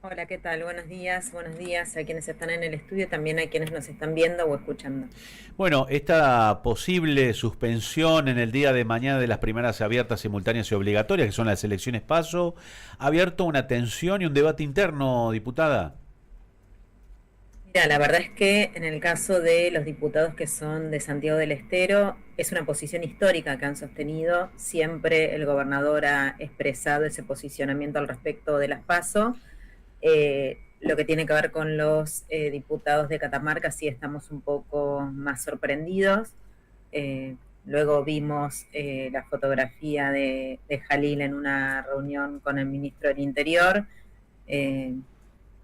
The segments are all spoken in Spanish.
Hola, ¿qué tal? Buenos días a quienes están en el estudio, también a quienes nos están viendo o escuchando. Bueno, esta posible suspensión en el día de mañana de las primeras abiertas, simultáneas y obligatorias, que son las elecciones PASO, ha abierto una tensión y un debate interno, diputada. Mira, la verdad es que en el caso de los diputados que son de Santiago del Estero, es una posición histórica que han sostenido. Siempre el gobernador ha expresado ese posicionamiento al respecto de las PASO. Lo que tiene que ver con los diputados de Catamarca, sí estamos un poco más sorprendidos. Luego vimos la fotografía de Jalil en una reunión con el ministro del Interior. Eh,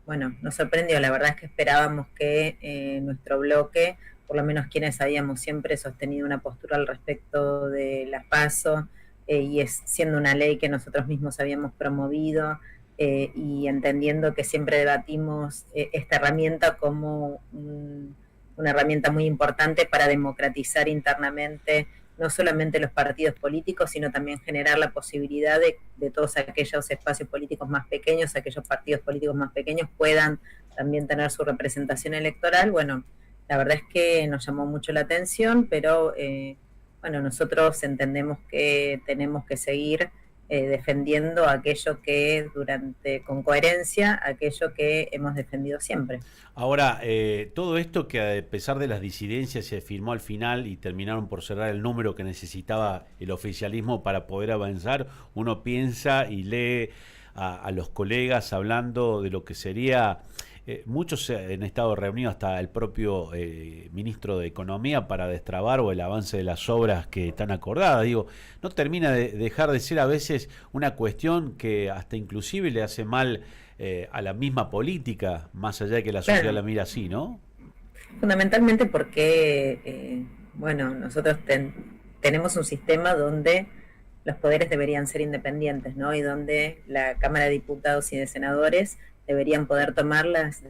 bueno, nos sorprendió, la verdad es que esperábamos que nuestro bloque, por lo menos quienes habíamos siempre sostenido una postura al respecto de las PASO, y es siendo una ley que nosotros mismos habíamos promovido, y entendiendo que siempre debatimos esta herramienta como una herramienta muy importante para democratizar internamente no solamente los partidos políticos, sino también generar la posibilidad de todos aquellos espacios políticos más pequeños, aquellos partidos políticos más pequeños puedan también tener su representación electoral. Bueno, la verdad es que nos llamó mucho la atención, pero bueno, nosotros entendemos que tenemos que seguir defendiendo aquello que con coherencia, aquello que hemos defendido siempre. Ahora, todo esto que a pesar de las disidencias se firmó al final y terminaron por cerrar el número que necesitaba el oficialismo para poder avanzar, uno piensa y lee a los colegas hablando de lo que sería. Muchos han estado reunidos, hasta el propio ministro de Economía, para destrabar o el avance de las obras que están acordadas. Digo, no termina de dejar de ser a veces una cuestión que hasta inclusive le hace mal a la misma política, más allá de que la sociedad la Claro, mira así, ¿no? fundamentalmente porque, bueno, nosotros tenemos un sistema donde los poderes deberían ser independientes, ¿no? Y donde la Cámara de Diputados y de Senadores deberían poder tomar las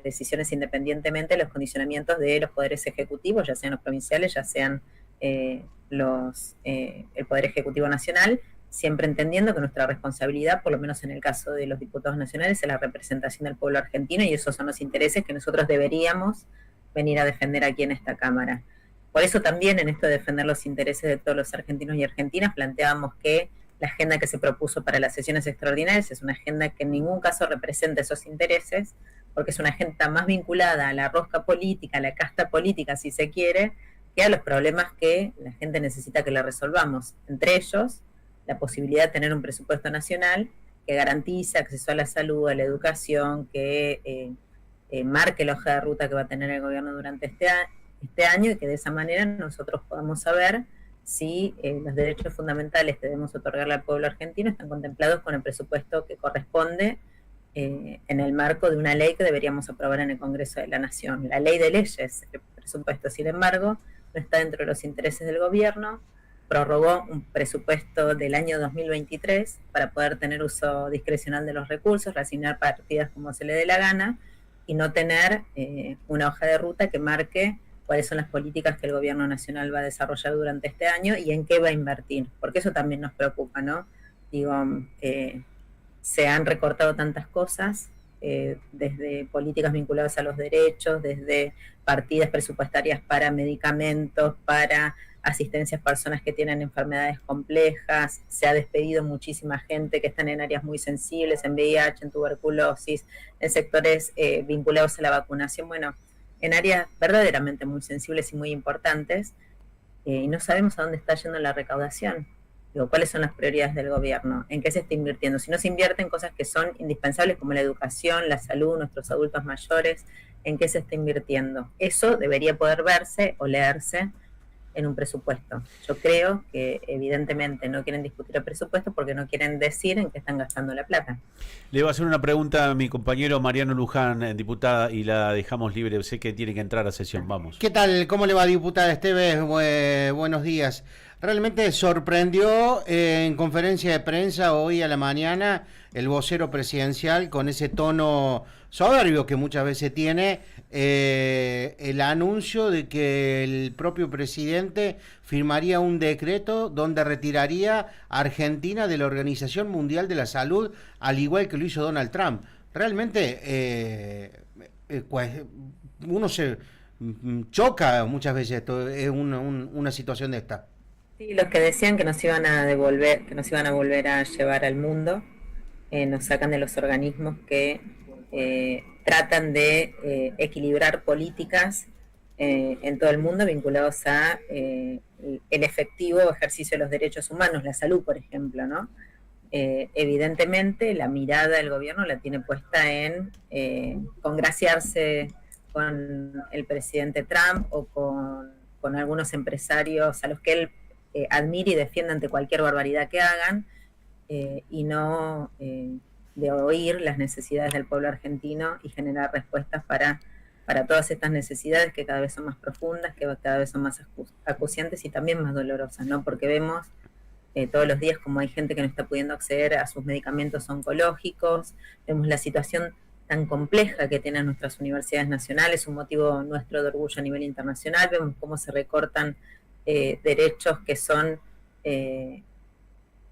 decisiones independientemente de los condicionamientos de los poderes ejecutivos, ya sean los provinciales, ya sean el Poder Ejecutivo Nacional, siempre entendiendo que nuestra responsabilidad, por lo menos en el caso de los diputados nacionales, es la representación del pueblo argentino y esos son los intereses que nosotros deberíamos venir a defender aquí en esta Cámara. Por eso también en esto de defender los intereses de todos los argentinos y argentinas planteábamos que la agenda que se propuso para las sesiones extraordinarias es una agenda que en ningún caso representa esos intereses, porque es una agenda más vinculada a la rosca política, a la casta política, si se quiere, que a los problemas que la gente necesita que le resolvamos. Entre ellos, la posibilidad de tener un presupuesto nacional que garantice acceso a la salud, a la educación, que marque la hoja de ruta que va a tener el gobierno durante este año y que de esa manera nosotros podamos saber si los derechos fundamentales que debemos otorgarle al pueblo argentino están contemplados con el presupuesto que corresponde en el marco de una ley que deberíamos aprobar en el Congreso de la Nación. La ley de leyes, el presupuesto, sin embargo, no está dentro de los intereses del gobierno, prorrogó un presupuesto del año 2023 para poder tener uso discrecional de los recursos, reasignar partidas como se le dé la gana y no tener una hoja de ruta que marque cuáles son las políticas que el gobierno nacional va a desarrollar durante este año y en qué va a invertir, porque eso también nos preocupa, ¿no? Digo, se han recortado tantas cosas, desde políticas vinculadas a los derechos, desde partidas presupuestarias para medicamentos, para asistencia a personas que tienen enfermedades complejas, se ha despedido muchísima gente que están en áreas muy sensibles, en VIH, en tuberculosis, en sectores vinculados a la vacunación, bueno, en áreas verdaderamente muy sensibles y muy importantes, y no sabemos a dónde está yendo la recaudación. Digo, ¿cuáles son las prioridades del gobierno? ¿En qué se está invirtiendo? Si no se invierte en cosas que son indispensables como la educación, la salud, nuestros adultos mayores, ¿en qué se está invirtiendo? Eso debería poder verse o leerse en un presupuesto. Yo creo que evidentemente no quieren discutir el presupuesto porque no quieren decir en qué están gastando la plata. Le va a hacer una pregunta a mi compañero Mariano Luján, diputada, y la dejamos libre. Sé que tiene que entrar a sesión. Vamos. ¿Qué tal? ¿Cómo le va, diputada Esteves? Buenos días. Realmente sorprendió en conferencia de prensa hoy a la mañana el vocero presidencial con ese tono soberbio que muchas veces tiene, el anuncio de que el propio presidente firmaría un decreto donde retiraría a Argentina de la Organización Mundial de la Salud, al igual que lo hizo Donald Trump. Realmente uno se choca muchas veces, esto es una situación de esta. Sí, los que decían que nos iban a devolver, que nos iban a volver a llevar al mundo, nos sacan de los organismos que tratan de equilibrar políticas en todo el mundo vinculados a el efectivo ejercicio de los derechos humanos, la salud, por ejemplo, ¿no? Evidentemente, la mirada del gobierno la tiene puesta en congraciarse con el presidente Trump o con algunos empresarios a los que él admire y defiende ante cualquier barbaridad que hagan, y no de oír las necesidades del pueblo argentino y generar respuestas para todas estas necesidades que cada vez son más profundas, que cada vez son más acuciantes y también más dolorosas, ¿no? Porque vemos todos los días como hay gente que no está pudiendo acceder a sus medicamentos oncológicos, vemos la situación tan compleja que tienen nuestras universidades nacionales, un motivo nuestro de orgullo a nivel internacional, vemos cómo se recortan derechos que son que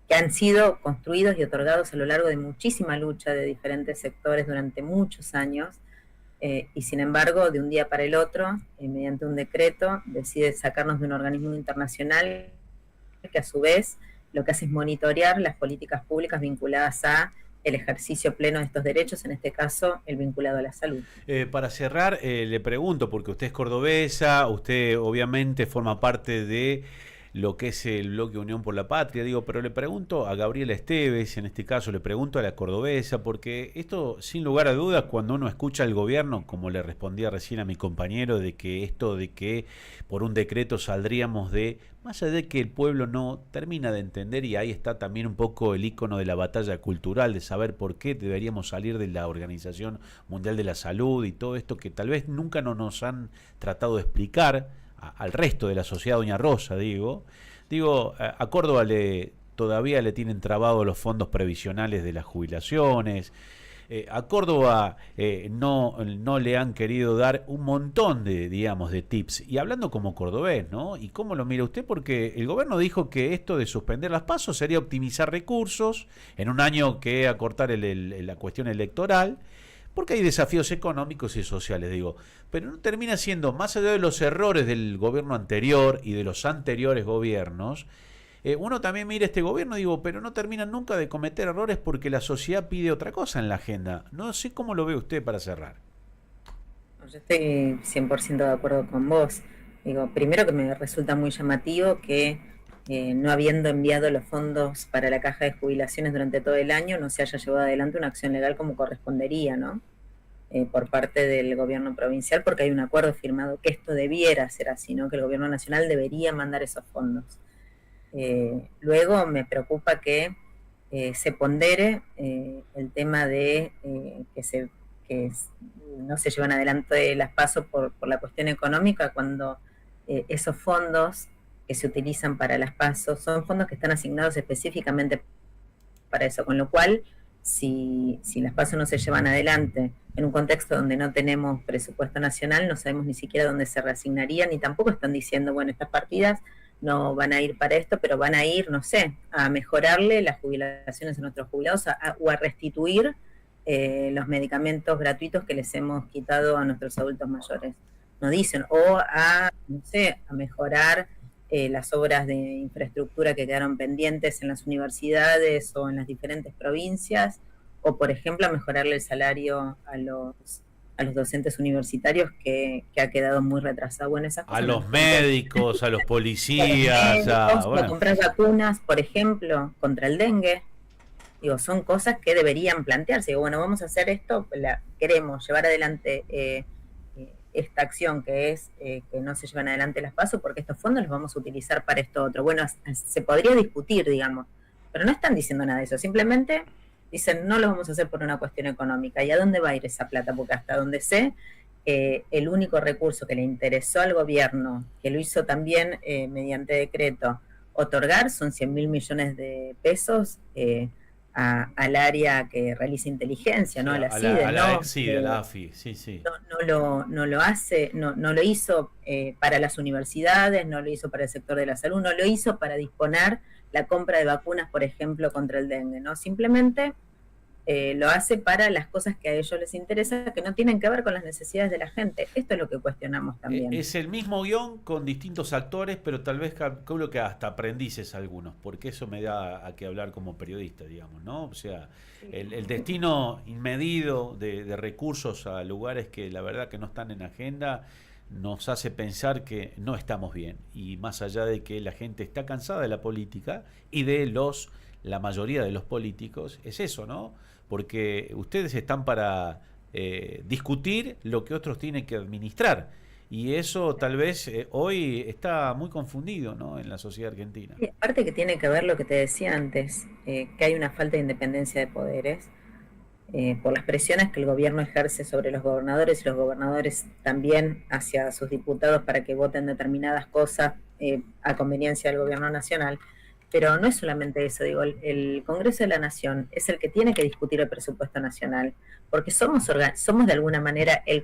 han sido construidos y otorgados a lo largo de muchísima lucha de diferentes sectores durante muchos años, y sin embargo, de un día para el otro, mediante un decreto, decide sacarnos de un organismo internacional que a su vez lo que hace es monitorear las políticas públicas vinculadas a el ejercicio pleno de estos derechos, en este caso el vinculado a la salud. Para cerrar, le pregunto, porque usted es cordobesa, usted obviamente forma parte de lo que es el bloque Unión por la Patria, digo, pero le pregunto a Gabriela Esteves, en este caso le pregunto a la cordobesa, porque esto, sin lugar a dudas, cuando uno escucha al gobierno, como le respondía recién a mi compañero, de que esto de que por un decreto saldríamos de, más allá de que el pueblo no termina de entender, y ahí está también un poco el icono de la batalla cultural, de saber por qué deberíamos salir de la Organización Mundial de la Salud y todo esto que tal vez nunca nos han tratado de explicar al resto de la sociedad, doña Rosa, digo, a Córdoba todavía le tienen trabados los fondos previsionales de las jubilaciones, a Córdoba no le han querido dar un montón de tips, y hablando como cordobés, ¿no? ¿Y cómo lo mira usted? Porque el gobierno dijo que esto de suspender las PASO sería optimizar recursos en un año que acortar la cuestión electoral, porque hay desafíos económicos y sociales, digo, pero no termina siendo, más allá de los errores del gobierno anterior y de los anteriores gobiernos, uno también mira este gobierno, digo, pero no terminan nunca de cometer errores porque la sociedad pide otra cosa en la agenda. No sé cómo lo ve usted para cerrar. Yo estoy 100% de acuerdo con vos. Digo, primero que me resulta muy llamativo que no habiendo enviado los fondos para la caja de jubilaciones durante todo el año, no se haya llevado adelante una acción legal como correspondería, ¿no? Por parte del gobierno provincial, porque hay un acuerdo firmado que esto debiera ser así, ¿no? Que el gobierno nacional debería mandar esos fondos. Luego me preocupa que se pondere el tema de que no se llevan adelante las PASO por la cuestión económica, cuando esos fondos que se utilizan para las PASO son fondos que están asignados específicamente para eso, con lo cual si las PASO no se llevan adelante en un contexto donde no tenemos presupuesto nacional, no sabemos ni siquiera dónde se reasignarían, ni tampoco están diciendo, bueno, estas partidas no van a ir para esto, pero van a ir, no sé, a mejorarle las jubilaciones a nuestros jubilados o a restituir los medicamentos gratuitos que les hemos quitado a nuestros adultos mayores. No dicen, o a, no sé, a mejorar las obras de infraestructura que quedaron pendientes en las universidades o en las diferentes provincias, o por ejemplo a mejorarle el salario a los docentes universitarios que ha quedado muy retrasado. Bueno, esas cosas a los médicos, a los policías, bueno. Comprar vacunas, por ejemplo, contra el dengue. Digo, son cosas que deberían plantearse. Digo, bueno, vamos a hacer esto, queremos llevar adelante esta acción que es que no se llevan adelante las PASO porque estos fondos los vamos a utilizar para esto otro. Bueno, se podría discutir, digamos, pero no están diciendo nada de eso, simplemente dicen no lo vamos a hacer por una cuestión económica. ¿Y a dónde va a ir esa plata? Porque hasta donde sé, el único recurso que le interesó al gobierno, que lo hizo también mediante decreto, otorgar son 100.000 millones de pesos al área que realiza inteligencia, ¿no? A la CIDE, a la AFI, sí. No lo hace, no lo hizo para las universidades, no lo hizo para el sector de la salud, no lo hizo para disponer la compra de vacunas, por ejemplo, contra el dengue, ¿no? Simplemente lo hace para las cosas que a ellos les interesan, que no tienen que ver con las necesidades de la gente. Esto es lo que cuestionamos también. Es el mismo guión con distintos actores, pero tal vez calculo que hasta aprendices algunos, porque eso me da a qué hablar como periodista, digamos, ¿no? O sea, el destino inmedido de recursos a lugares que la verdad que no están en agenda nos hace pensar que no estamos bien. Y más allá de que la gente está cansada de la política y de la mayoría de los políticos, es eso, ¿no? Porque ustedes están para discutir lo que otros tienen que administrar. Y eso tal vez hoy está muy confundido, ¿no?, en la sociedad argentina. Y aparte que tiene que ver lo que te decía antes, que hay una falta de independencia de poderes por las presiones que el gobierno ejerce sobre los gobernadores y los gobernadores también hacia sus diputados para que voten determinadas cosas a conveniencia del gobierno nacional. Pero no es solamente eso, digo, el Congreso de la Nación es el que tiene que discutir el presupuesto nacional, porque somos de alguna manera el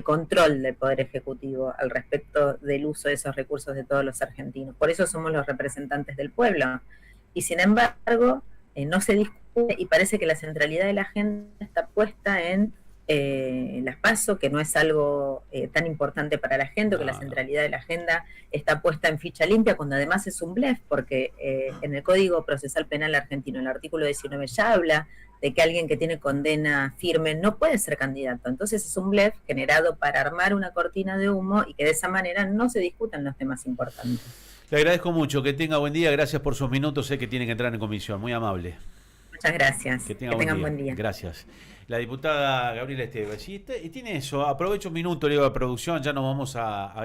control del Poder Ejecutivo al respecto del uso de esos recursos de todos los argentinos. Por eso somos los representantes del pueblo. Y sin embargo, no se discute y parece que la centralidad de la agenda está puesta en las PASO, que no es algo tan importante para la gente, que la centralidad de la agenda está puesta en ficha limpia, cuando además es un blef, porque en el Código Procesal Penal argentino, el artículo 19 ya habla de que alguien que tiene condena firme no puede ser candidato. Entonces es un blef generado para armar una cortina de humo y que de esa manera no se discutan los temas importantes. Le agradezco mucho, que tenga buen día, gracias por sus minutos, sé que tiene que entrar en comisión, muy amable. Muchas gracias. Que tengan buen día. Gracias. La diputada Gabriela Esteves. Y tiene eso, aprovecho un minuto, le digo a producción, ya nos vamos a ir.